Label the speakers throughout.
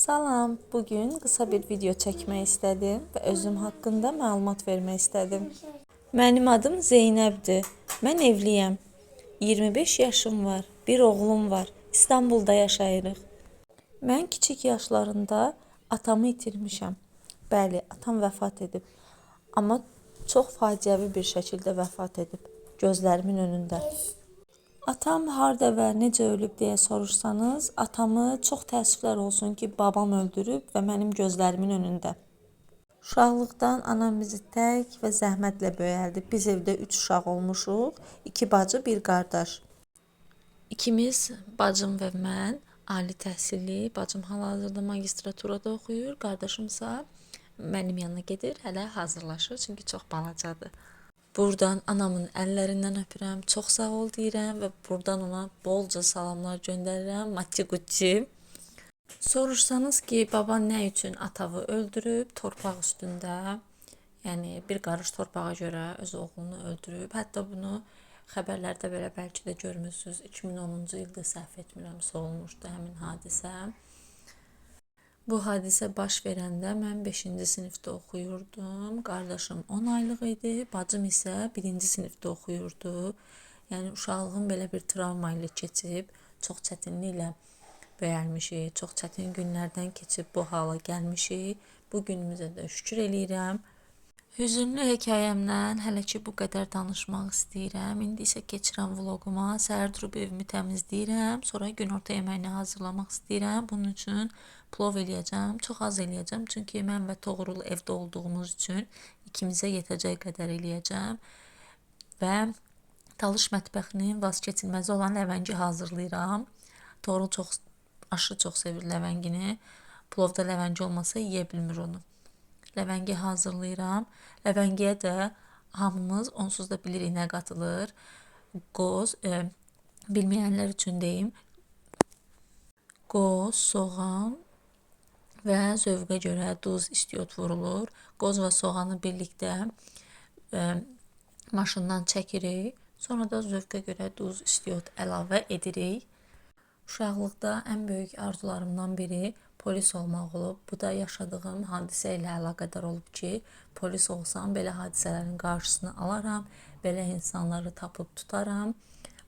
Speaker 1: Salam, bugün kısa bir video çekmək istədim və özüm haqqında məlumat vermək istədim. Mənim adım Zeynəbdir. Mən evliyəm. 25 yaşım var. Bir oğlum var. İstanbulda yaşayırıq. Mən kiçik yaşlarında atamı itirmişəm. Bəli, atam vəfat edib. Amma çox faciəvi bir şəkildə vəfat edib. Gözlərimin önündə. Atam harda və necə ölüb deyə soruşsanız, atamı çox təəssüflər olsun ki, babam öldürüb və mənim gözlərimin önündə. Uşaqlıqdan anam bizi tək və zəhmətlə böyəldi. Biz evdə 3 uşaq olmuşuq, 2 bacı, bir qardaş. İkimiz, bacım və mən ali təhsilli, bacım hal-hazırda magistraturada oxuyur, qardaşımsa mənim yanına gedir, hələ hazırlaşır, çünki çox balacadır. Buradan anamın əllərindən öpürəm, çox sağ ol deyirəm və buradan ona bolca salamlar göndərirəm. Maçı quçi. Soruşsanız ki, baban nə üçün atavı öldürüb torpaq üstündə, yəni bir qarış torpağa görə öz oğlunu öldürüb. Hətta bunu xəbərlərdə belə bəlkə də görmüsünüz. 2010-cu ildə səhv etmirəmsə olmuşdu həmin hadisə. Bu hadisə baş verəndə mən 5-ci sinifdə oxuyurdum. Qardaşım 10 aylıq idi, bacım isə 1-ci sinifdə oxuyurdu. Yəni uşaqlığım belə bir travma ilə keçib, çox çətinliklə böyərmişik, çox çətin günlərdən keçib bu hala gəlmişik. Bu günümüzə də şükür eləyirəm. Hüzünlü hekayəmdən hələ ki bu qədər danışmaq istəyirəm. İndi isə keçirəm vloquma. Səhər durub evimi təmizləyirəm. Sonra günorta yeməyini hazırlamaq istəyirəm. Bunun üçün plov eləyəcəm. Çox az eləyəcəm. Çünki mən və Toğrul evdə olduğumuz üçün ikimizə yetəcək qədər eləyəcəm. Və Talış mətbəxinin vazkeçilməzi olan ləvəngi hazırlayıram. Toğrul aşırı çox sevir ləvəngini. Plovda ləvəngi olmasa yeyə bilmir onu. Ləvəngi hazırlayıram. Ləvəngiyə də hamımız onsuz da bilirik nə qatılır. Qoz, bilməyənlər üçün deyim. Qoz, soğan və zövqə görə duz, istiot vurulur. Qoz və soğanı birlikdə maşından çəkirik. Sonra da zövqə görə duz, istiot əlavə edirik. Uşaqlıqda ən böyük arzularımdan biri polis olmaq olub. Bu da yaşadığım hadisə ilə əlaqədar olub ki, polis olsam belə hadisələrin qarşısını alaram, belə insanları tapıb tutaram.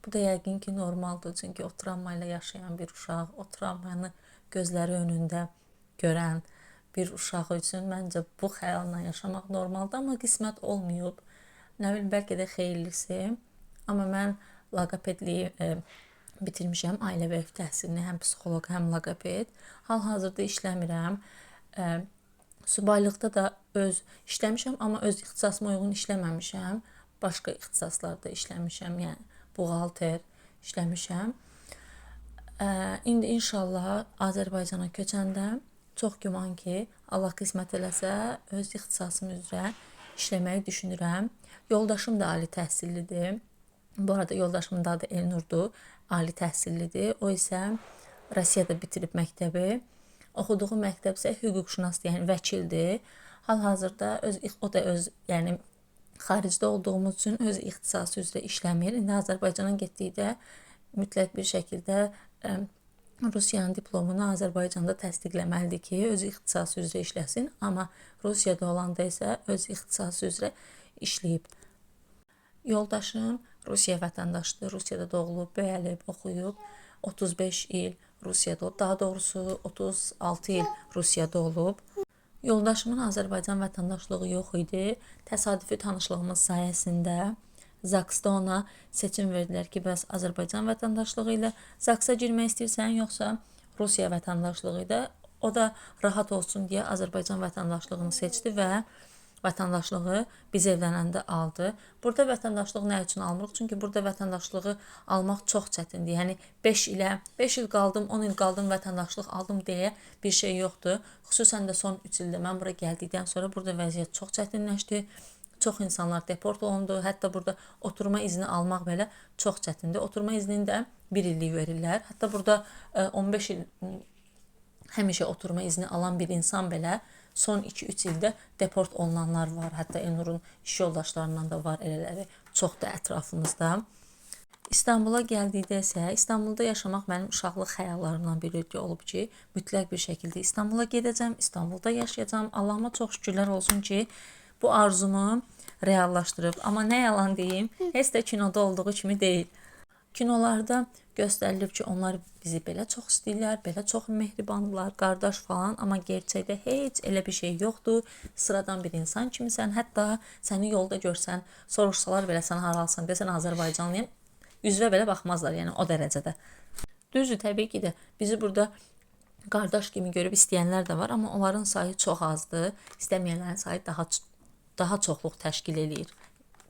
Speaker 1: Bu da yəqin ki normaldır, çünki o travma ilə yaşayan bir uşaq, o travmanı gözləri önündə görən bir uşaq üçün məncə bu xəyalla yaşamaq normaldır, amma qismət olmayıb. Nə bilim, bəlkə də xeyirlisi. Amma mən laqopedliyi bitirmişəm, ailə və ev təhsilini, həm psixoloq, həm laqoped. Hal-hazırda işləmirəm. Subaylıqda da işləmişəm, amma öz ixtisasıma uyğun işləməmişəm. Başqa ixtisaslarda işləmişəm, yəni buğalter işləmişəm. İndi inşallah Azərbaycana köçəndə çox güman ki, Allah qismət eləsə, öz ixtisasım üzrə işləməyi düşünürəm. Yoldaşım da ali təhsillidir. Bu arada yoldaşımın da adı Elnurdur, ali təhsillidir. O isə Rusiyada bitirib məktəbi. Oxuduğu məktəb isə hüquqşünasdır, yəni vəkildir. Hal-hazırda o da yəni xaricdə olduğumuz üçün öz ixtisası üzrə işləmir. İndi Azərbaycana getdikdə mütləq bir şəkildə Rusiyanın diplomunu Azərbaycanda təsdiqləməlidir ki, öz ixtisası üzrə işləsin. Amma Rusiyada olanda isə öz ixtisası üzrə işləyib. Yoldaşım Rusiya vətəndaşıdır. Rusiyada doğulub, böyəlib, oxuyub. 35 il Rusiyada olub. Daha doğrusu 36 il Rusiyada olub. Yoldaşımın Azərbaycan vətəndaşlığı yox idi. Təsadüfi tanışlığımız sayəsində ZAKS-da ona seçim verdilər ki, bəs Azərbaycan vətəndaşlığı ilə ZAKS-a girmək istəyirsən, yoxsa Rusiya vətəndaşlığı ilə. O da rahat olsun deyə Azərbaycan vətəndaşlığını seçdi və vətəndaşlığı biz evlənəndə aldı. Burada vətəndaşlıq nə üçün almırıq? Çünki burada vətəndaşlığı almaq çox çətindir. Yəni 5 il qaldım, 10 il qaldım, vətəndaşlıq aldım deyə bir şey yoxdur. Xüsusən də son 3 ildə mən bura gəldikdən sonra burada vəziyyət çox çətinləşdi. Çox insanlar deport olundu. Hətta burada oturma izni almaq belə çox çətindir. Oturma iznini də 1 illik verirlər. Hətta burada 15 il həmişə oturma izni alan bir insan belə son 2-3 ildə deport olunanlar var. Hətta Elnurun iş yoldaşlarından da var elələri. Çox da ətrafımızda. İstanbula gəldikdə isə İstanbulda yaşamaq mənim uşaqlıq xəyallarımdan biri olub ki, mütləq bir şəkildə İstanbula gedəcəm, İstanbulda yaşayacağam. Allahıma çox şükürlər olsun ki, bu arzumu reallaşdırıb. Amma nə yalan deyim, heç də kinoda olduğu kimi deyil. Kinolarda göstərilib ki, onlar bizi belə çox istəyirlər, belə çox mehribandırlar, qardaş falan, amma gerçəkdə heç elə bir şey yoxdur. Sıradan bir insan kimisən, hətta səni yolda görsən, soruşsalar belə sən haralsan, desən Azərbaycanlıyam, üzvə belə baxmazlar, yəni o dərəcədə. Düzdür, təbii ki də bizi burada qardaş kimi görüb istəyənlər də var, amma onların sayı çox azdır. İstəməyənlərin sayı daha çoxluq təşkil eləyir.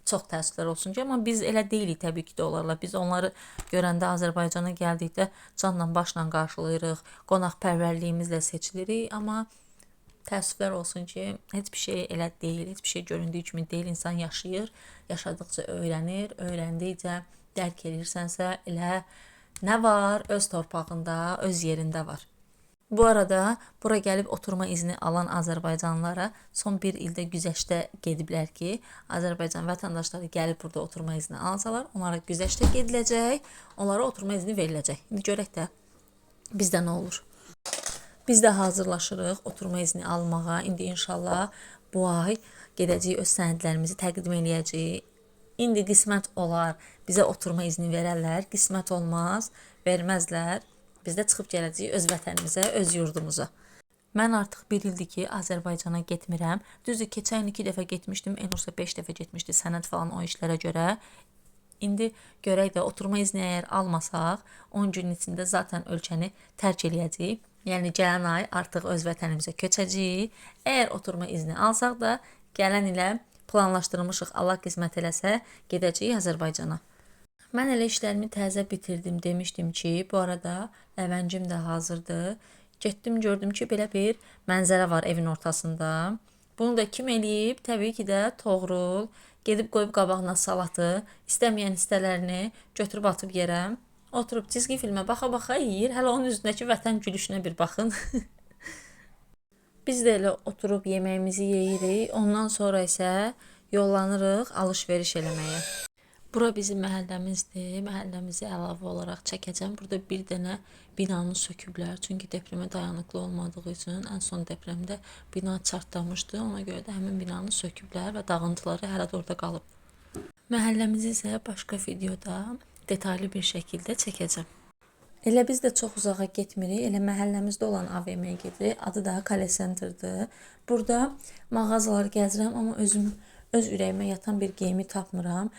Speaker 1: Çox təəssüflər olsun ki, amma biz elə deyilik təbii ki də onlarla. Biz onları görəndə Azərbaycana gəldikdə canla başla qarşılayırıq, qonaqpərvərliyimizlə seçilirik, amma təəssüflər olsun ki, heç bir şey elə deyil, heç bir şey göründüyü kimi deyil. İnsan yaşayır, yaşadıkça öyrənir, öyrəndikcə dərk edirsənsə elə nə var öz torpağında, öz yerində var. Bu arada bura gəlib oturma izni alan Azərbaycanlılara son bir ildə güzəştə gediblər ki, Azərbaycan vətəndaşları gəlib burada oturma izni alsalar, onlara güzəştə gediləcək, onlara oturma izni veriləcək. İndi görək də bizdə nə olur. Biz də hazırlaşırıq oturma izni almağa. İndi inşallah bu ay gedəcəyik, öz sənədlərimizi təqdim eləyəcəyik. İndi qismət olar, bizə oturma izni verərlər, qismət olmaz, verməzlər. Biz də çıxıb gələcəyik öz vətənimizə, öz yurdumuza. Mən artıq bir ildir ki, Azərbaycana getmirəm. Düzdür, keçən 2 dəfə getmişdim, en olsa 5 dəfə getmişdi sənəd falan o işlərə görə. İndi görək də oturma izni əgər almasaq, 10 gün içində zaten ölkəni tərk eləyəcəyik. Yəni gələn ay artıq öz vətənimizə köçəcəyik. Əgər oturma izni alsaq da, gələn ilə planlaşdırmışıq, Allah qismət eləsə, gedəcəyik Azərbaycana. Mən elə işlərimi təzə bitirdim demişdim ki, bu arada ləvəncim də hazırdır. Getdim gördüm ki, belə bir mənzərə var evin ortasında. Bunu da kim eləyib? Təbii ki də Toğrul. Gedib qoyub qabağına salatı, istəməyən hissələrini götürüb atıb yerə. Oturub çizgi filmə baxa-baxa yeyir. Hələ onun üzündəki vətən gülüşünə bir baxın. Biz də elə oturub yeməyimizi yeyirik. Ondan sonra isə yollanırıq alış-veriş eləməyə. Bura bizim məhəlləmizdir. Məhəlləmizi əlavə olaraq çəkəcəm. Burada bir dənə binanı söküblər. Çünki depremə dayanıqlı olmadığı üçün ən son depremdə bina çartlamışdı. Ona görə də həmin binanı söküblər və dağıntıları hələ də orada qalıb. Məhəlləmizi isə başqa videoda detallı bir şəkildə çəkəcəm. Elə biz də çox uzağa getmirik. Elə məhəlləmizdə olan AVM-yə gedirik. Adı da Kale Center'dır. Burada mağazalar gəzirəm, amma öz ürəyimə yatan bir geyimi tapmıram.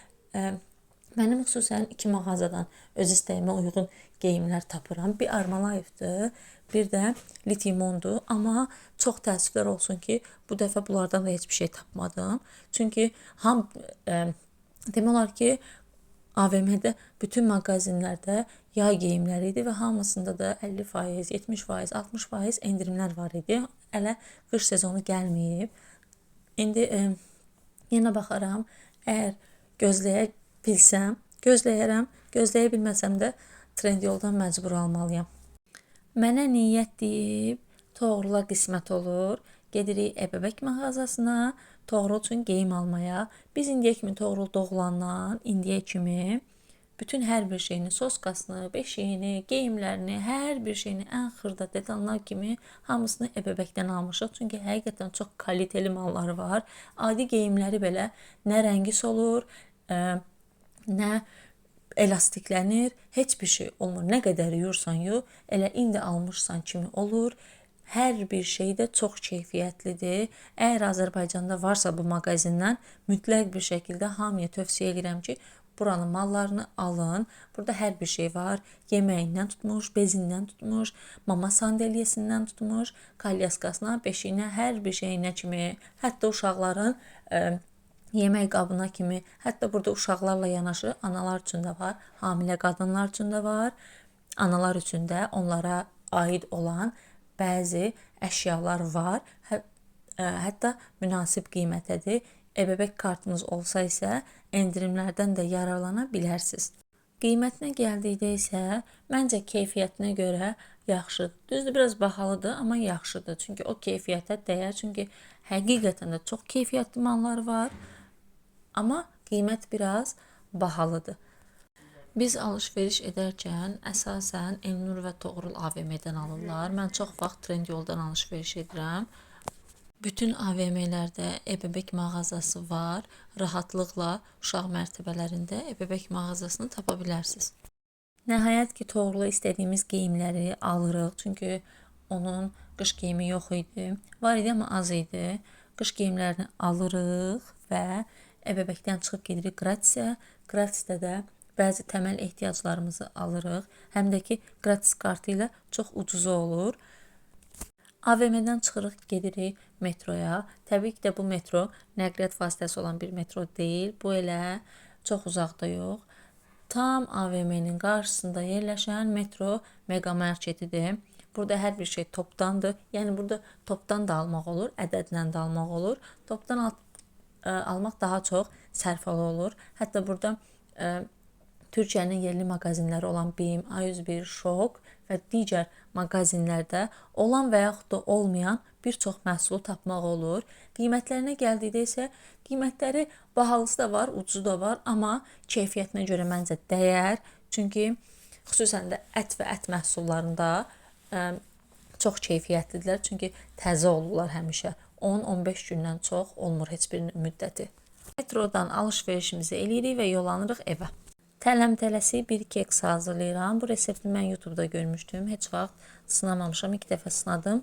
Speaker 1: Mənim xüsusən 2 mağazadan öz istəyimə uyğun geyimlər tapıram. Bir Armalayevdir, bir də Litimondur. Amma çox təəssüflər olsun ki, bu dəfə bunlardan da heç bir şey tapmadım. Çünki demək olar ki, AVM-də bütün mağazinlərdə yay geyimləri idi və hamısında da 50%, 70%, 60% endirimlər var idi. Hələ qış sezonu gəlməyib. İndi yenə baxaram. Əgər gözləyə bilsəm, gözləyərəm. Gözləyə bilməsəm də Trendyoldan məcbur almalıyam. Mənə niyyət deyib, Toğrula qismət olur. Gedirik Əbəbək mağazasına, Toğrul üçün geyim almaya. Biz indiyə kimi Toğrul doğulandan, indiyə kimi bütün hər bir şeyini, soskasını, beşiyini, geyimlərini, hər bir şeyini ən xırda detallar kimi hamısını Əbəbəkdən almışıq. Çünki həqiqətən çox kaliteli malları var. Adi geyimləri belə nə rəngi solur, nə elastiklənir, heç bir şey olmur. Nə qədər yuyursan yu, elə indi almışsan kimi olur. Hər bir şey də çox keyfiyyətlidir. Əgər Azərbaycanda varsa bu mağazindən, mütləq bir şəkildə hamıya tövsiyə edirəm ki, buranın mallarını alın. Burada hər bir şey var. Yeməyindən tutmuş, bezindən tutmuş, mama sandalyesindən tutmuş, kalyaskasına, beşiyinə, hər bir şeyinə kimi, hətta uşaqların yemək qabına kimi, hətta burada uşaqlarla yanaşı analar üçün də var, hamilə qadınlar üçün də var, analar üçün də onlara aid olan bəzi əşyalar var. Hətta münasib qiymətədir. Əbəbək kartınız olsa isə endirimlərdən də yararlana bilərsiniz. Qiymətinə gəldikdə isə məncə keyfiyyətinə görə yaxşıdır. Düzdür, biraz bahalıdır, amma yaxşıdır. Çünki o keyfiyyətə dəyər. Çünki həqiqətən də çox keyfiyyətli mallar var. Amma qiymət biraz bahalıdır. Biz alış-veriş edərkən əsasən Elnur və Toğrul AVM-dən alırlar. Mən çox vaxt Trendyoldan alış-veriş edirəm. Bütün AVM-lərdə ebebek mağazası var. Rahatlıqla uşaq mərtəbələrində ebebek mağazasını tapa bilərsiniz. Nəhayət ki, Toğrula istədiyimiz geyimləri alırıq. Çünki onun qış geyimi yox idi. Var idi, amma az idi. Qış geyimlərini alırıq və ebebekdən çıxıb gedirik Gratisə. Gratisdə də bəzi təməl ehtiyaclarımızı alırıq. Həm də ki, gratis kartı ilə çox ucuza olur. AVM-dən çıxırıq, gedirik metroya. Təbii ki də bu metro nəqliyyat vasitəsi olan bir metro deyil. Bu elə çox uzaqda yox. Tam AVM-nin qarşısında yerləşən metro mega marketidir. Burada hər bir şey topdandır. Yəni burada topdan da almaq olur, ədədlə də almaq olur. Topdan almaq daha çox sərfəli olur. Hətta burada Türkiyənin yerli mağazinləri olan BİM, A101, Şok və digər mağazinlərdə olan və yaxud da olmayan bir çox məhsulu tapmaq olur. Qiymətlərinə gəldikdə isə qiymətləri bahalısı da var, ucuzu da var, amma keyfiyyətinə görə məncə dəyər. Çünki xüsusən də ət və ət məhsullarında çox keyfiyyətlidirlər. Çünki təzə olurlar həmişə. 10-15 gündən çox olmur heç bir müddəti. Metrodan alış-verişimizi eləyirik və yollanırıq evə. Tələm-tələsi bir keks hazırlayıram. Bu resepti mən YouTube'da görmüşdüm. Heç vaxt sınamamışam. 2 dəfə sınadım.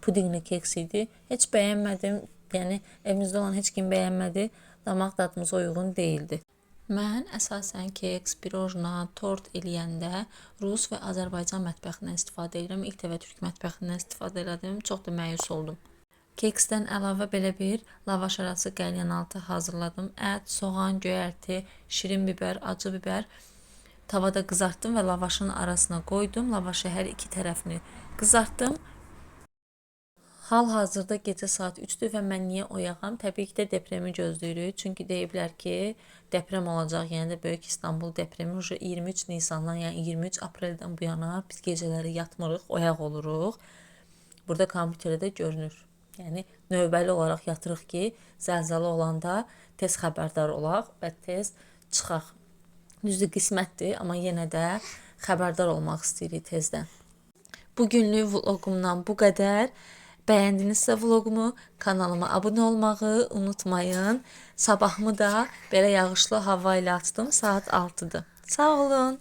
Speaker 1: Pudingli keks idi. Heç bəyənmədim. Yəni evimizdə olan heç kim bəyənmədi. Damaq dadımıza uyğun değildi. Mən əsasən keks, pirojna, tort eləyəndə Rus və Azərbaycan mətbəxindən istifadə edirəm. İlk dəfə Türk mətbəxindən istifadə elədim. Çox da məyus oldum. Keksdən əlavə belə bir lavaş arası qəlyanaltı hazırladım. Ət, soğan, göyərti, şirin biber, acı biber tavada qızartdım və lavaşın arasına qoydum. Lavaşı hər iki tərəfini qızartdım. Hal-hazırda gecə saat 3-dür və mən niyə oyağam? Təbii ki də depremi gözləyirik. Çünki deyiblər ki, deprem olacaq. Yəni də Böyük İstanbul depremi 23 Nisandan, yəni 23 Apreldən bu yana biz gecələri yatmırıq, oyaq oluruq. Burada kompüterdə görünür. Yəni növbəli olaraq yatırıq ki, zəlzələ olanda tez xəbərdar olaq və tez çıxaq. Düzdür, qismətdir, amma yenə də xəbərdar olmaq istəyirik tezdən. Bugünlük vloqumdan bu qədər. Bəyəndinizsə vloqumu, kanalıma abunə olmağı unutmayın. Sabahımı da belə yağışlı hava ilə açdım, saat 6-dır. Sağ olun.